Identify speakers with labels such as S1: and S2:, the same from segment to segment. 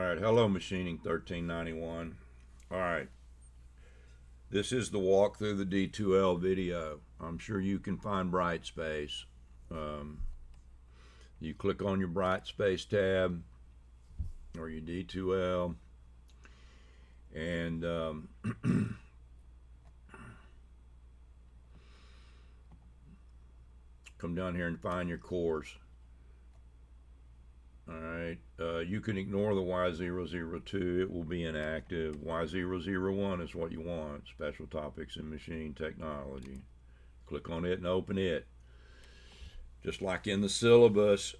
S1: Alright, hello Machining 1391. Alright, this is the walk through the D2L video. I'm sure you can find Brightspace. You click on your Brightspace tab or your D2L and come down here and find your course. Alright, you can ignore the Y002, it will be inactive. Y001 is what you want, Special Topics in Machine Technology. Click on it and open it. Just like in the syllabus,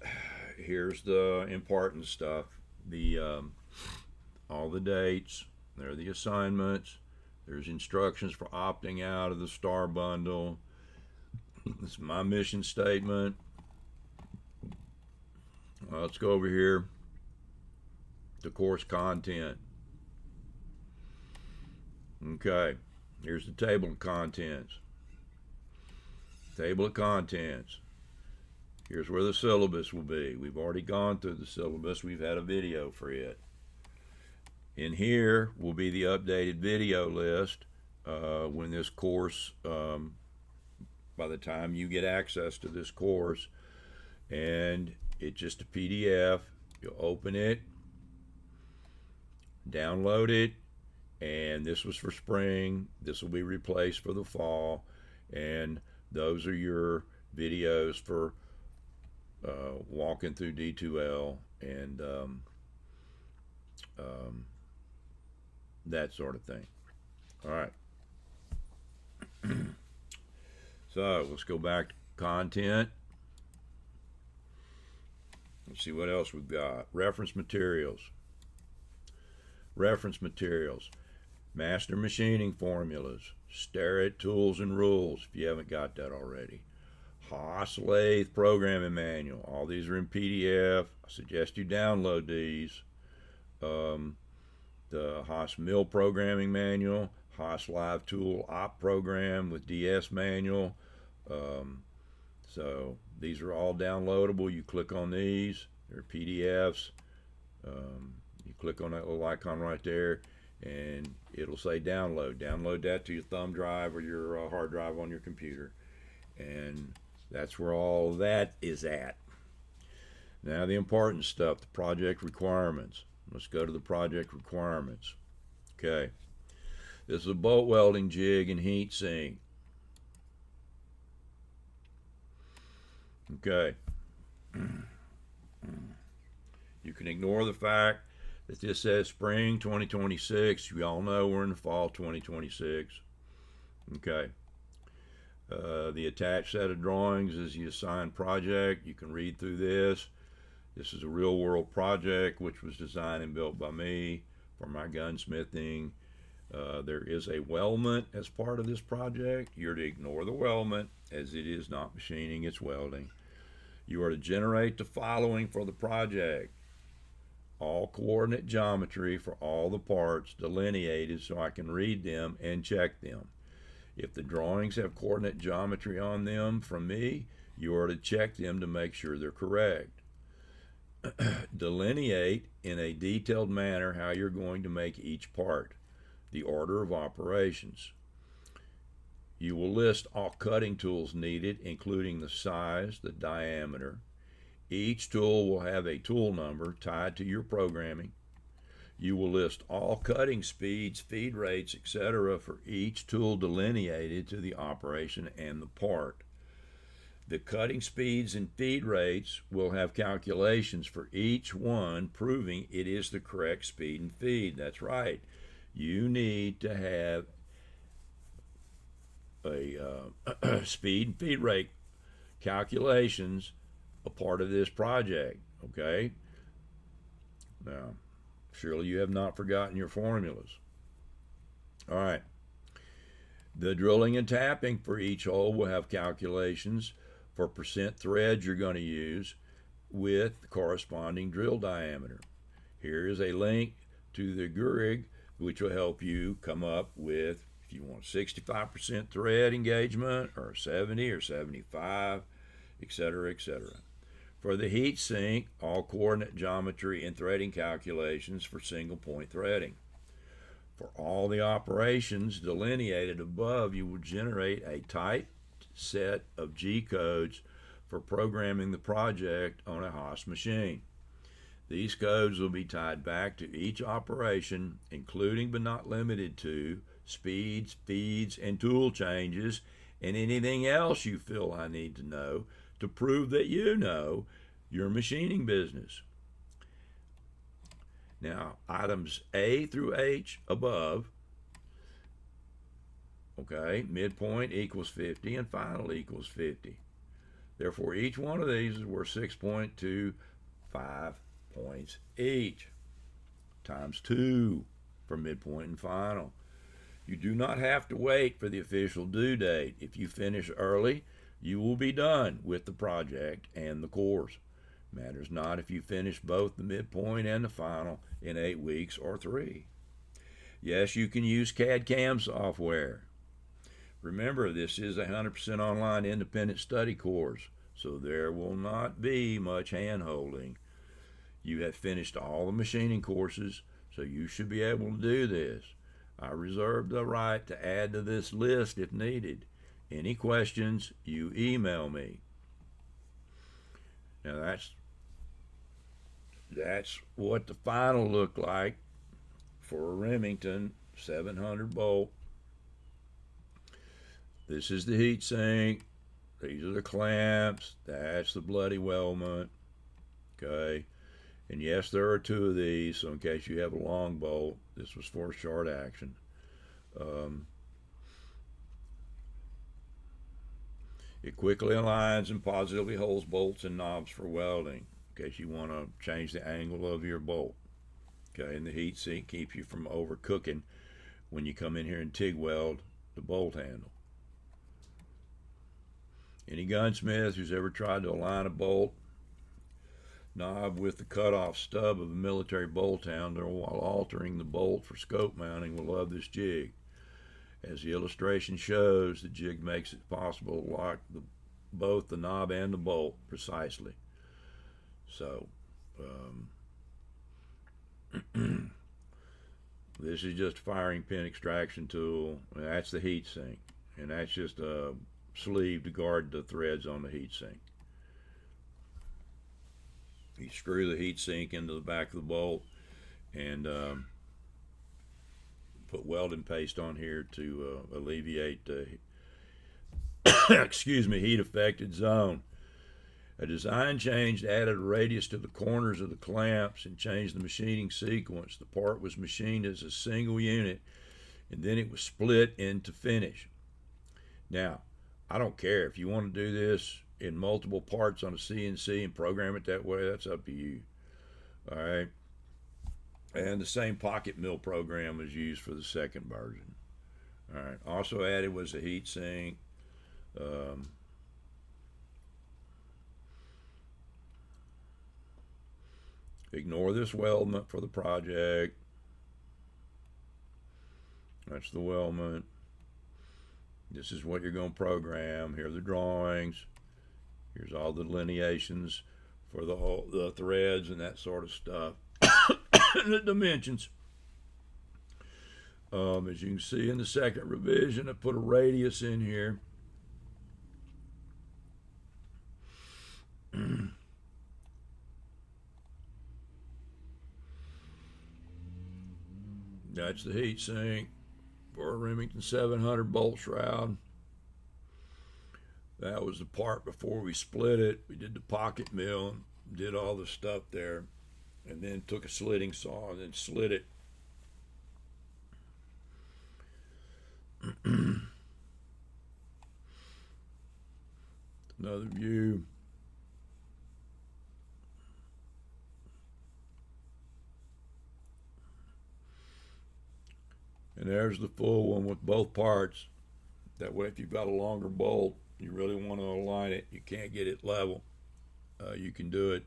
S1: here's the important stuff. All the dates, there are the assignments, there's instructions for opting out of the STAR bundle. This is my mission statement. Let's go over here to course content. Okay, here's the table of contents. Table of contents. Here's where the syllabus will be. We've already gone through the syllabus. We've had a video for it. In here will be the updated video list when this course, by the time you get access to this course, and it's just a PDF. You'll open it, download it, and this was for spring. This will be replaced for the fall, and those are your videos for walking through D2L and that sort of thing. All right. So let's go back to content. Let's see what else we've got. Reference materials. Reference materials. Master machining formulas. Stare at tools and rules if you haven't got that already. Haas lathe programming manual. All these are in PDF. I suggest you download these. The Haas mill programming manual. Haas live tool op program with DS manual. So these are all downloadable. You click on these, they're PDFs. You click on that little icon right there and it'll say download. Download that to your thumb drive or your hard drive on your computer. And that's where all that is at. Now the important stuff, the project requirements. Let's go to the project requirements. Okay. This is a bolt welding jig and heat sink. Okay. You can ignore the fact that this says spring 2026. You all know we're in the fall 2026. Okay. The attached set of drawings is the assigned project. You can read through this. This is a real world project which was designed and built by me for my gunsmithing. There is a weldment as part of this project. You're to ignore the weldment as it is not machining, it's welding. You are to generate the following for the project. All coordinate geometry for all the parts delineated so I can read them and check them. If the drawings have coordinate geometry on them from me, you are to check them to make sure they're correct. Delineate in a detailed manner how you're going to make each part, the order of operations. You will list all cutting tools needed, including the size, the diameter. Each tool will have a tool number tied to your programming. You will list all cutting speeds, feed rates, etc. for each tool delineated to the operation and the part. The cutting speeds and feed rates will have calculations for each one proving it is the correct speed and feed. That's right. You need to have a speed and feed rate calculations a part of this project. Okay. Now, surely you have not forgotten your formulas. All right. The drilling and tapping for each hole will have calculations for percent threads you're going to use with the corresponding drill diameter. Here is a link to the Geurig, which will help you come up with if you want 65% thread engagement or 70 or 75, etc., etc. For the heat sink, all coordinate geometry and threading calculations for single point threading. For all the operations delineated above, you will generate a typed set of G codes for programming the project on a host machine. These codes will be tied back to each operation, including but not limited to speeds, feeds, and tool changes, and anything else you feel I need to know to prove that you know your machining business. Now, items A through H above, okay, midpoint equals 50 and final equals 50. Therefore, each one of these is worth 6.25 points each, times 2 for midpoint and final. You do not have to wait for the official due date. If you finish early, you will be done with the project and the course. Matters not if you finish both the midpoint and the final in 8 weeks or 3. Yes, you can use CAD/CAM software. Remember, this is a 100% online independent study course, so there will not be much hand-holding. You have finished all the machining courses, so you should be able to do this. I reserve the right to add to this list if needed. Any questions, you email me. Now that's what the final looked like for a Remington 700 bolt. This is the heat sink. These are the clamps. That's the bloody weldment. Okay. And yes, there are 2 of these, so in case you have a long bolt, this was for short action. It quickly aligns and positively holds bolts and knobs for welding, in case you want to change the angle of your bolt. Okay, and the heat sink keeps you from overcooking when you come in here and TIG weld the bolt handle. Any gunsmith who's ever tried to align a bolt knob with the cutoff stub of a military bolt handle while altering the bolt for scope mounting will love this jig. As the illustration shows, the jig makes it possible to lock both the knob and the bolt precisely. So, this is just a firing pin extraction tool. That's the heat sink, and that's just a sleeve to guard the threads on the heat sink. You screw the heat sink into the back of the bolt and put welding paste on here to alleviate the heat affected zone. A design change added a radius to the corners of the clamps and changed the machining sequence. The part was machined as a single unit and then it was split into finish. Now, I don't care if you want to do this in multiple parts on a CNC and program it that way, that's up to you. All right. And the same pocket mill program was used for the second version. All right. Also added was a heat sink. Ignore this weldment for the project. That's the weldment. This is what you're going to program. Here are the drawings. Here's all the delineations for the threads and that sort of stuff. The dimensions. As you can see in the second revision, I put a radius in here. That's the heat sink for a Remington 700 bolt shroud. That was the part before we split it. We did the pocket mill, did all the stuff there, and then took a slitting saw and then slit it. Another view. And there's the full one with both parts. That way, if you've got a longer bolt, you really want to align it, you can't get it level, you can do it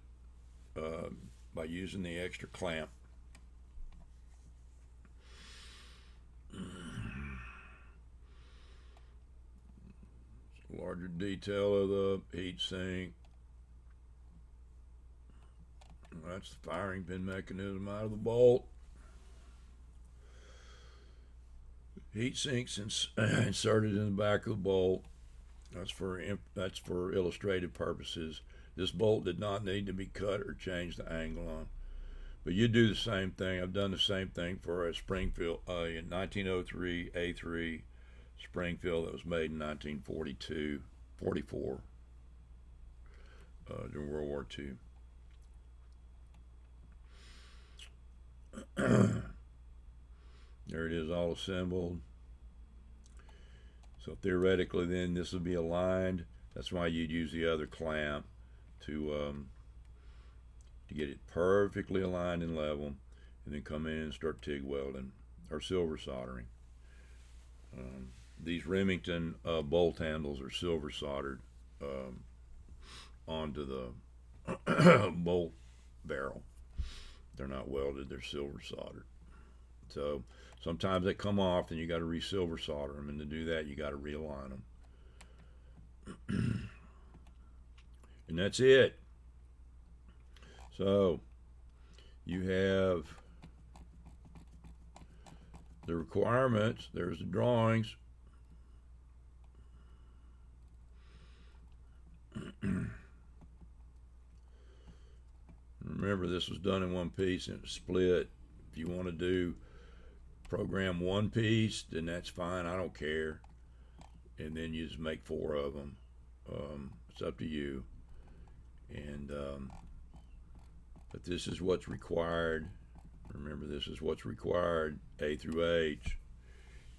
S1: by using the extra clamp. Larger detail of the heat sink. That's the firing pin mechanism out of the bolt. Heat sinks inserted in the back of the bolt. That's for illustrative purposes. This bolt did not need to be cut or change the angle on. But you do the same thing. I've done the same thing for a Springfield, in 1903 A3 Springfield that was made in 1944, during World War II. There it is, all assembled. So theoretically, then this would be aligned. That's why you'd use the other clamp to get it perfectly aligned and level, and then come in and start TIG welding or silver soldering. These Remington bolt handles are silver soldered onto the bolt barrel. They're not welded, they're silver soldered. So sometimes they come off and you got to re-silver solder them, and to do that you got to realign them. And that's it. So you have the requirements, there's the drawings. Remember, this was done in one piece and it was split. If you want to do program one piece, then that's fine, I don't care. And then you just make 4 of them. It's up to you. And but this is what's required. Remember, this is what's required, A through H,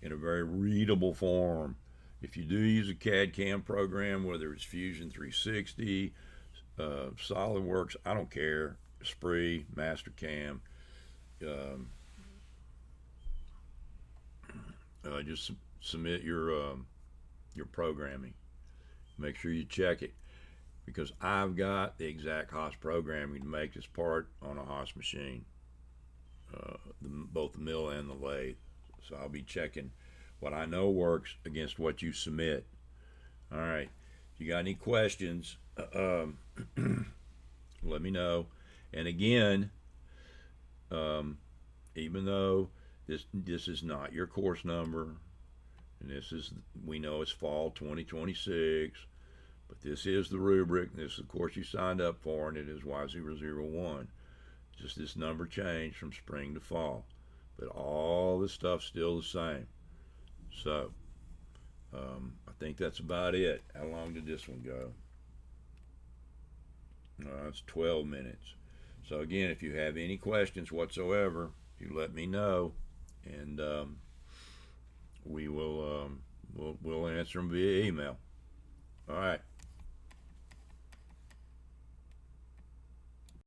S1: in a very readable form. If you do use a CAD/CAM program, whether it's Fusion 360, SolidWorks, I don't care, Spree, Mastercam, just submit your programming. Make sure you check it, because I've got the exact Haas programming to make this part on a Haas machine, both the mill and the lathe. So I'll be checking what I know works against what you submit. All right. If you got any questions, let me know. And again, even though this is not your course number, and this is, we know it's fall 2026, but this is the rubric. This is the course you signed up for, and it is Y001. Just this number changed from spring to fall, but all the stuff's still the same. So I think that's about it. How long did this one go? It's 12 minutes. So again, if you have any questions whatsoever, you let me know, and we will we'll answer them via email. All right.